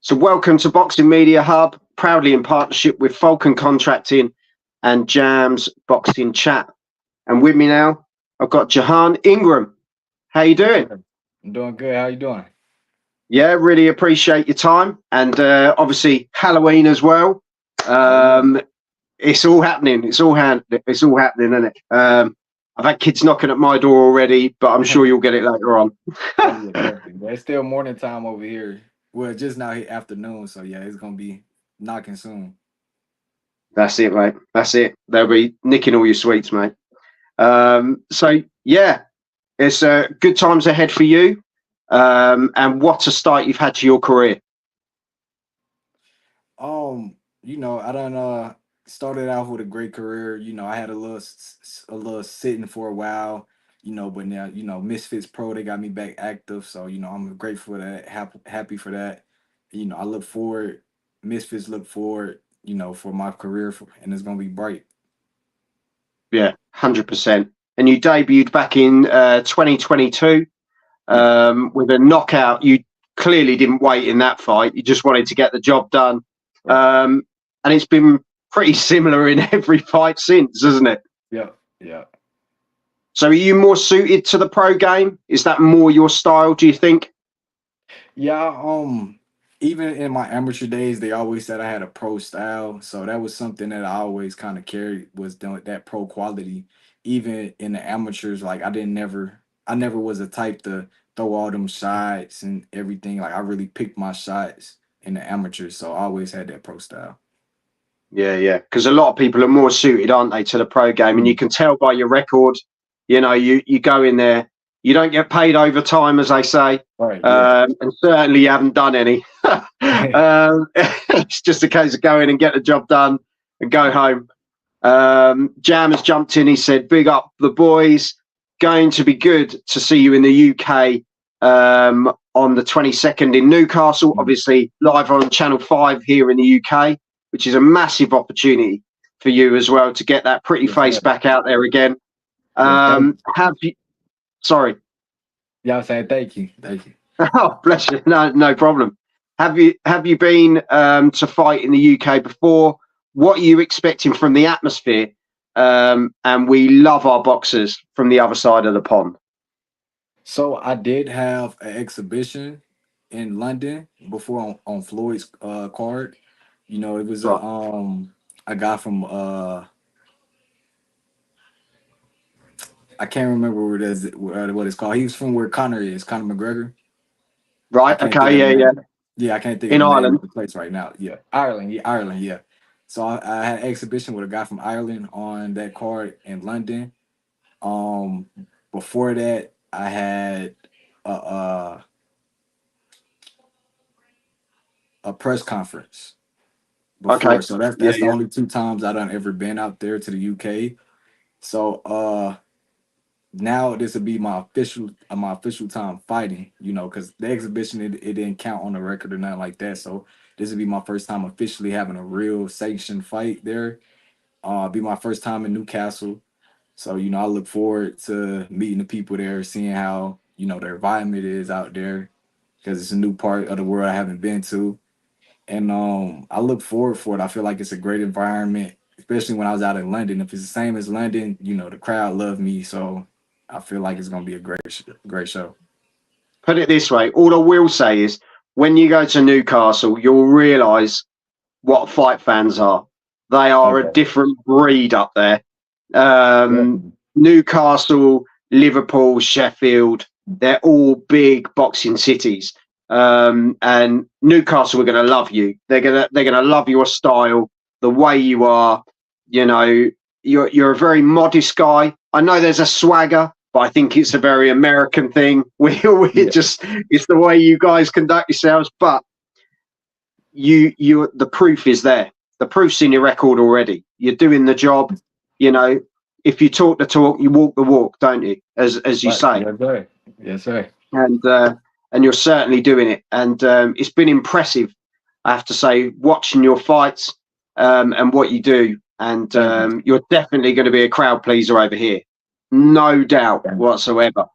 So welcome to Boxing Media Hub, proudly in partnership with Falcon Contracting and Jam's Boxing Chat. And with me now, I've got Jahan Ingram. How you doing? I'm doing good. How you doing? Yeah, really appreciate your time. And obviously Halloween as well. It's all happening. It's all happening, isn't it? I've had kids knocking at my door already, but I'm sure you'll get it later on. Yeah, definitely. But it's still morning time over here. Well, just now afternoon, so yeah, it's gonna be knocking soon. That's it, mate. That's it. They'll be nicking all your sweets, mate. So yeah, it's good times ahead for you. And what a start you've had to your career. I done started off with a great career. I had a little sitting for a while. But now Misfits Pro, they got me back active. So I'm grateful for that. Happy for that. I look forward. Misfits look forward. For my career, and it's gonna be bright. Yeah, 100%. And you debuted back in 2022 with a knockout. You clearly didn't wait in that fight. You just wanted to get the job done. And it's been pretty similar in every fight since, isn't it? Yeah, yeah. So are you more suited to the pro game? Is that more your style, do you think? Yeah, even in my amateur days, they always said I had a pro style. So that was something that I always kind of carried, was doing that pro quality. Even in the amateurs, like I never was a type to throw all them shots and everything. Like I really picked my shots in the amateurs, so I always had that pro style. Yeah. Because a lot of people are more suited, aren't they, to the pro game? And you can tell by your record, you go in there, you don't get paid overtime, as they say. Right. Yeah. And certainly you haven't done any. It's just a case of going and get the job done and go home. Jam has jumped in. He said, big up the boys. Going to be good to see you in the UK on the 22nd in Newcastle, obviously live on Channel 5 here in the UK, which is a massive opportunity for you as well to get that pretty face back out there again. Have you? Sorry. Yeah, I'm saying thank you. Oh, bless you. No problem. Have you been to fight in the UK before? What are you expecting from the atmosphere? And we love our boxers from the other side of the pond. So I did have an exhibition in London before on Floyd's card. It was Right. a guy from I can't remember what it's called. He was from where Connor is, Conor McGregor. I Right. can't think Okay. of the Yeah. name. Yeah, I can't think of In the name Ireland. of the place right now. Yeah, Ireland. Yeah, Ireland. Yeah. So I had an exhibition with a guy from Ireland on that card in London. Um, Before that, I had a a, a press conference Okay. before. So that's Yeah. that's the only two times I done ever been out there to the UK. So now this would be my official time fighting, because the exhibition it didn't count on the record or nothing like that. So this would be my first time officially having a real sanctioned fight there. Be my first time in Newcastle. So, I look forward to meeting the people there, seeing how, their environment is out there, because it's a new part of the world I haven't been to. And I look forward for it. I feel like it's a great environment, especially when I was out in London. If it's the same as London, the crowd loved me. So I feel like it's gonna be a great show. Put it this way. All I will say is when you go to Newcastle, you'll realise what fight fans are. They are a Okay. different breed up there. Yeah. Newcastle, Liverpool, Sheffield, they're all big boxing cities. And Newcastle are going to love you. They're gonna love your style, the way you are. You're a very modest guy. I know there's a swagger, but I think it's a very American thing. Yeah. It's the way you guys conduct yourselves. But the proof is there. The proof's in your record already. You're doing the job. You know, if you talk the talk, you walk the walk, don't you? As you Right. say, Yes, sir. Yes, sir. and you're certainly doing it. And it's been impressive, I have to say, watching your fights and what you do. And Thank you. you're definitely going to be a crowd pleaser over here, no doubt Thank you. whatsoever.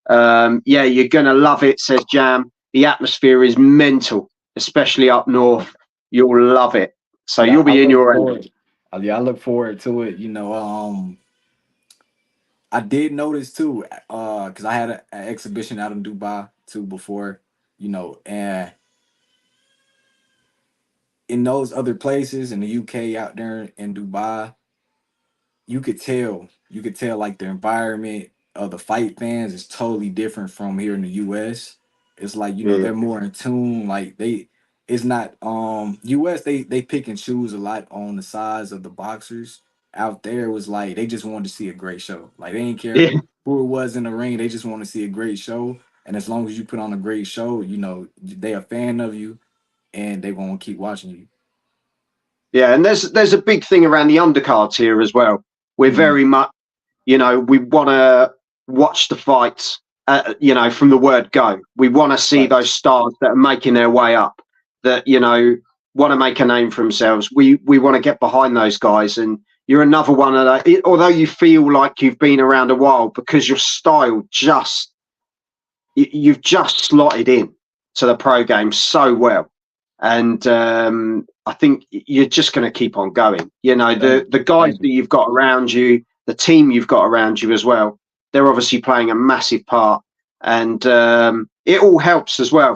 Yeah, you're going to love it, says Jam. The atmosphere is mental, especially up north. You'll love it. So Yeah, you'll I be in look your element. forward. Yeah, I look forward to it. I did notice too, because I had an exhibition out in Dubai too before, and in those other places in the UK, out there in Dubai, you could tell like the environment of the fight fans is totally different from here in the US. It's like, Yeah, they're more in tune. Like it's not US, they pick and choose a lot on the size of the boxers. Out there it was like they just wanted to see a great show. Like they didn't care yeah, who it was in the ring, they just want to see a great show. And as long as you put on a great show, they a fan of you and they gonna keep watching you. yeah. And there's a big thing around the undercards here as well. We're Mhm. very much, we want to watch the fights. From the word go, we want to see Right. those stars that are making their way up. That want to make a name for themselves. We want to get behind those guys, and you're another one of those. Although you feel like you've been around a while, because your style you've just slotted in to the pro game so well, and I think you're just going to keep on going. Thank The you. guys Thank that you. you've got around you, the team you've got around you as well, they're obviously playing a massive part, and it all helps as well.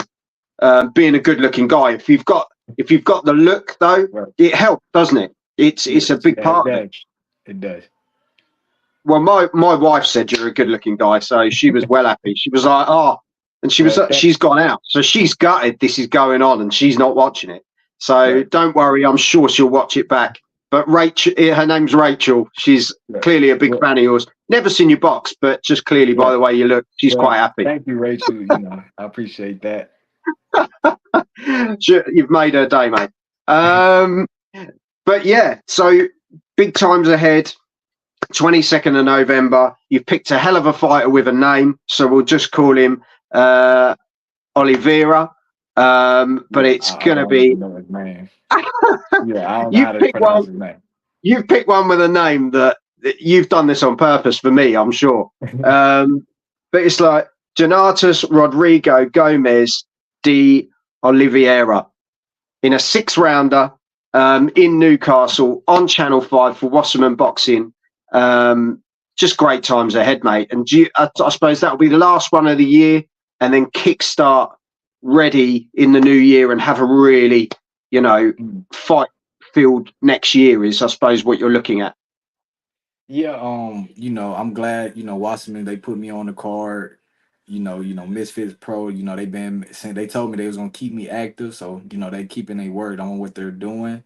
Being a good-looking guy, if you've got the look though, Right. it helps, doesn't it? It's a Yes, big yeah, it part of it. does. It does. Well, my wife said you're a good looking guy, so she was well happy. She was like, oh, and Well, she's gone out, so she's gutted this is going on, and she's not watching it. So right, don't worry, I'm sure she'll watch it back. But Rachel, her name's Rachel. She's right. clearly a big Well, fan of yours. Never seen your box, but just clearly by right. the way you look, she's quite Well, happy. thank you, Rachel. I appreciate that. You've made her day, mate. Um, but yeah, so big times ahead. 22nd of November. You've picked a hell of a fighter with a name, so we'll just call him uh, Oliveira. But Yeah, it's I going to don't be even know his name. Yeah, I don't know you how to pick one. pronounce his name. You pick one with a name that you've done this on purpose for me, I'm sure. But it's like Donatus Rodrigo Gomez de Oliveira in a 6 rounder in Newcastle on Channel 5 for Wasserman Boxing. Just great times ahead, mate. And I suppose that'll be the last one of the year, and then kickstart ready in the new year and have a really, Mm. fight field next year is, I suppose, what you're looking at. Yeah, I'm glad, Wasserman, they put me on the card. Misfits Pro, they've been saying they told me they was gonna keep me active, so they keeping their word on what they're doing.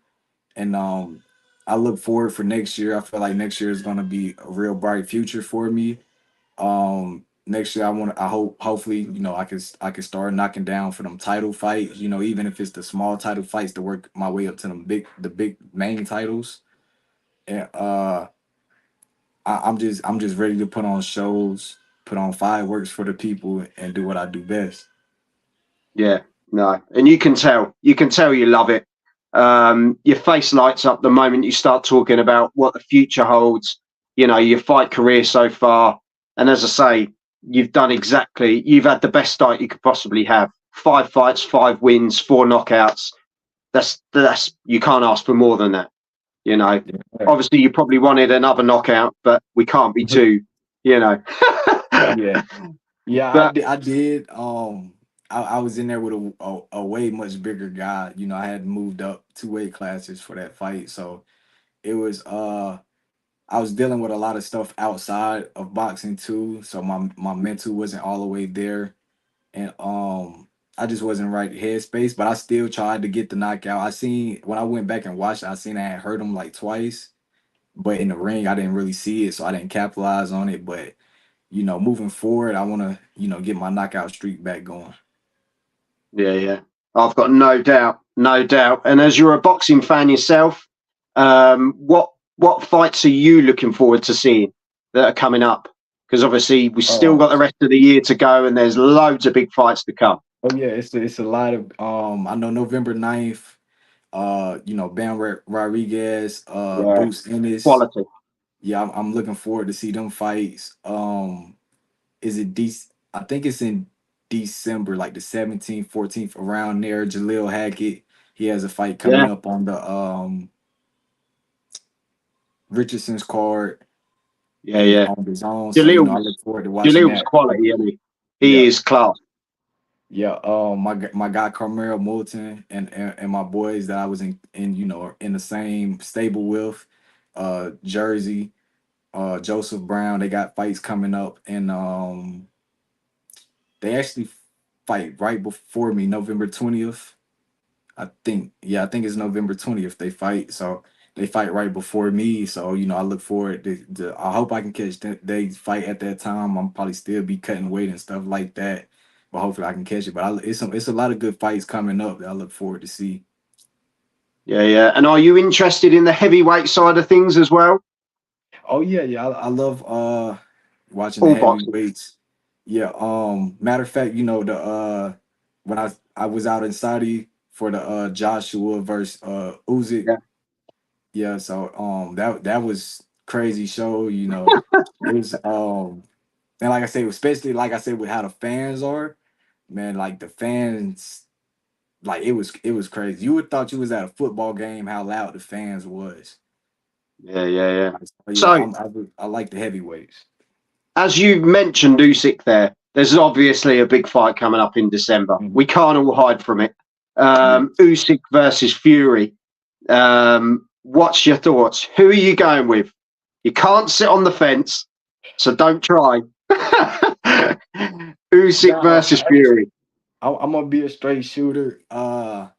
And I look forward for next year. I feel like next year is gonna be a real bright future for me. Next year hopefully, I can start knocking down for them title fights, even if it's the small title fights to work my way up to the big main titles. And I'm just ready to put on shows, put on fireworks for the people and do what I do best. Yeah, no, and you can tell you love it. Your face lights up the moment you start talking about what the future holds. Your fight career so far, and as I say, you've had the best start you could possibly have. 5 fights, 5 wins, 4 knockouts. That's you can't ask for more than that. You know, Yeah. Obviously you probably wanted another knockout, but we can't be too. You know, Yeah. Yeah, I but did. I did. I was in there with a way much bigger guy. I had moved up 2 weight classes for that fight, so it was. I was dealing with a lot of stuff outside of boxing too, so my mental wasn't all the way there, and I just wasn't right headspace. But I still tried to get the knockout. I seen when I went back and watched, I seen I had hurt him like twice, but in the ring I didn't really see it, so I didn't capitalize on it. But moving forward, I want to, get my knockout streak back going. yeah, yeah. I've got no doubt, no doubt. And as you're a boxing fan yourself, what fights are you looking forward to seeing that are coming up? Because obviously we've still Uh, got the rest of the year to go, and there's loads of big fights to come. oh yeah, it's a lot of I know November 9th, Bam Rodriguez, Yeah, Bruce Ennis. quality. Yeah, I'm looking forward to see them fights. Is it DC? I think it's in December, like the 17th, 14th, around there. Jaleel Hackett, he has a fight coming Yeah, up on the Richardson's card yeah, and yeah. on the zone. So I Jalil's look forward to watching Jalil's that. quality, isn't he? He Yeah, is class. yeah. My guy Carmelo Moulton and my boys that I was in in the same stable with, Jersey, Joseph Brown. They got fights coming up, and they actually fight right before me, November 20th. I think, yeah, I think it's November 20th they fight. So they fight right before me. So, I look forward I hope I can catch they fight at that time. I'm probably still be cutting weight and stuff like that. But hopefully I can catch it. But it's a lot of good fights coming up that I look forward to see. Yeah, yeah. And are you interested in the heavyweight side of things as well? Oh yeah, yeah. I love watching the All boxing. heavyweights. Yeah, matter of fact, the when I was out in Saudi for the Joshua versus Usyk. Yeah. Yeah, so that was crazy show, It was and like I said, especially like I said with how the fans are, man, like the fans, like it was crazy. You would thought you was at a football game, how loud the fans was. Yeah, yeah, yeah. Like, so yeah, So, I like the heavyweights. as you mentioned Usyk there, there's obviously a big fight coming up in December. Mhm. We can't all hide from it. Yeah. Usyk versus Fury. What's your thoughts? Who are you going with? You can't sit on the fence, so don't try. Usyk No, versus Fury. I'm gonna be a straight shooter. I'm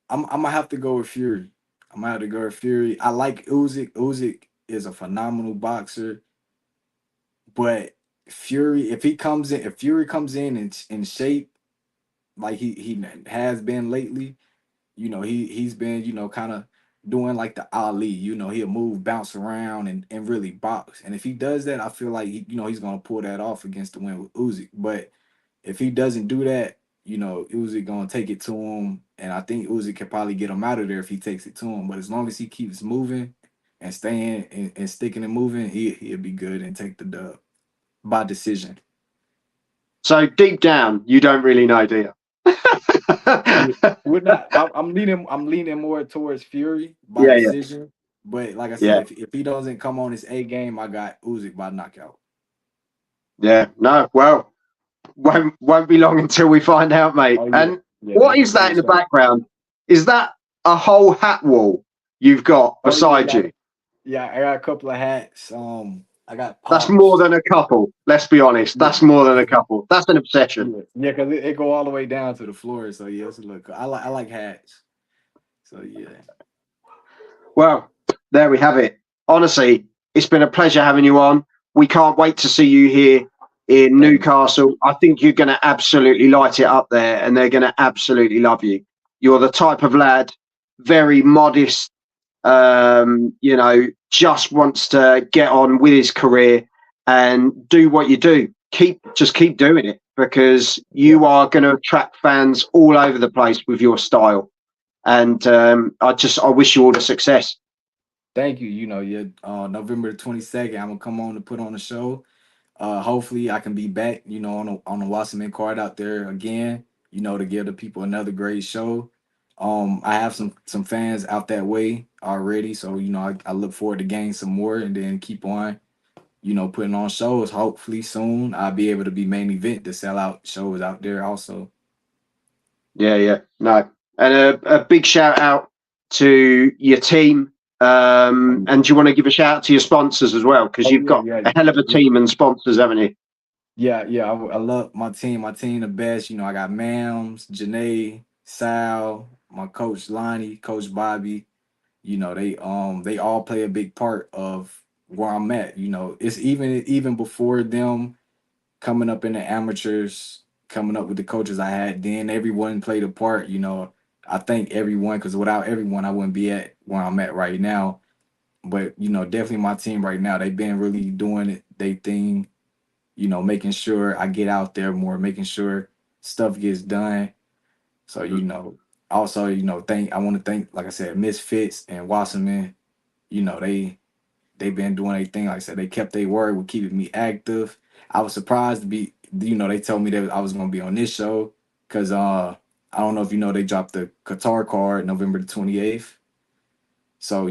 gonna have to go with Fury. I'm gonna have to go with Fury. I like Usyk. Usyk is a phenomenal boxer. But if Fury comes in shape like he has been lately, he's been kind of doing like the Ali. He'll move, bounce around, and really box. And if he does that, I feel like he's gonna pull that off against the win with Usyk. But if he doesn't do that, Usyk gonna take it to him, and I think Usyk can probably get him out of there if he takes it to him. But as long as he keeps moving and staying and sticking and moving, he'll be good and take the dub by decision. So deep down, you don't really know, do you? Yeah, we're not. I'm leaning more towards Fury by Yeah, yeah, decision. But like I said, yeah, if he doesn't come on his A game, I got Usyk by knockout. yeah. No, well, won't be long until we find out, mate. Oh yeah, And yeah. what is For that in the sure. background? Is that a whole hat wall you've got Oh yeah, beside yeah, you? yeah. I got a couple of hats. I got That's more pops. than a couple. Let's be honest. Yeah, That's more than a couple. That's an obsession. yeah, because it go all the way down to the floor. So yeah, it's a look. I like hats. So yeah. Well, there we have it. Honestly, it's been a pleasure having you on. We can't wait to see you here in Thank you. Newcastle. I think you're going to absolutely light it up there and they're going to absolutely love you. You're the type of lad, very modest, just wants to get on with his career and do what you do. Keep doing it because Yeah. you are going to attract fans all over the place with your style. And I wish you all the success. Thank you. Yeah. November 22nd, I'm gonna come on to put on a show. Hopefully I can be back, on the Wasserman card out there again, to give the people another great show. I have some fans out that way already, so I look forward to gain some more and then keep on, putting on shows. Hopefully soon I'll be able to be main event to sell out shows out there also. Yeah, yeah, no, and a big shout out to your team. And do you want to give a shout out to your sponsors as well? Because Oh you've yeah, got yeah, a hell of a yeah. team and sponsors, haven't you? Yeah, yeah, I love my team. My team the best. I got Mams, Janae, Sal, my coach Lonnie, Coach Bobby. They all play a big part of where I'm at. It's even before them coming up in the amateurs, coming up with the coaches I had, then everyone played a part. I thank everyone because without everyone I wouldn't be at where I'm at right now. But definitely my team right now, they've been really doing it they thing, making sure I get out there more, making sure stuff gets done. So, also, thank I want to thank, like I said, Misfits and Wasserman. They've been doing their thing. Like I said, they kept their word with keeping me active. I was surprised to be they told me that I was gonna be on this show because I don't know if you know they dropped the Qatar card November the 28th. So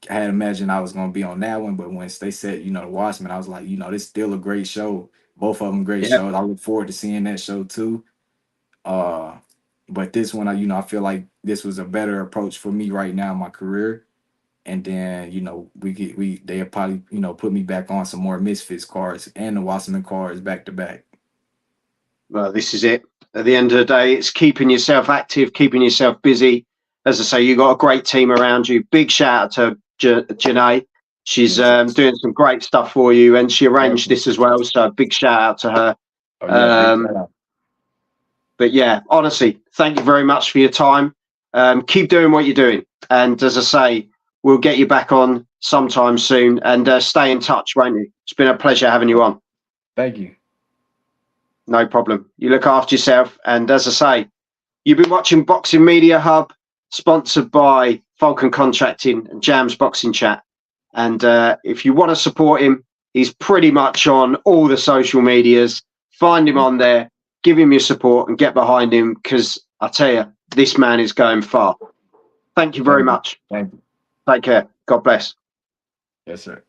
I had imagined I was gonna be on that one, but once they said the Watchmen, I was like, this is still a great show. Both of them great Yeah. shows. I look forward to seeing that show too. Uh, but this one, I feel like this was a better approach for me right now in my career. And then they'll probably put me back on some more Misfits cards and the Wasserman cards back to back. Well, this is it. At the end of the day, it's keeping yourself active, keeping yourself busy. As I say, you've got a great team around you. Big shout out to Janae. She's Yes, doing some great stuff for you, and she arranged definitely. this as well. So big shout out to her. Oh yeah, big Um, shout out. but yeah, honestly, thank you very much for your time. Keep doing what you're doing. And as I say, we'll get you back on sometime soon, and stay in touch, won't you? It's been a pleasure having you on. Thank you. No problem. You look after yourself. And as I say, you've been watching Boxing Media Hub, sponsored by Falcon Contracting and Jam's Boxing Chat. And if you want to support him, he's pretty much on all the social medias. Find him on there, give him your support, and get behind him, because I tell you, this man is going far. Thank you very much. Thank you. Take care. God bless. Yes, sir.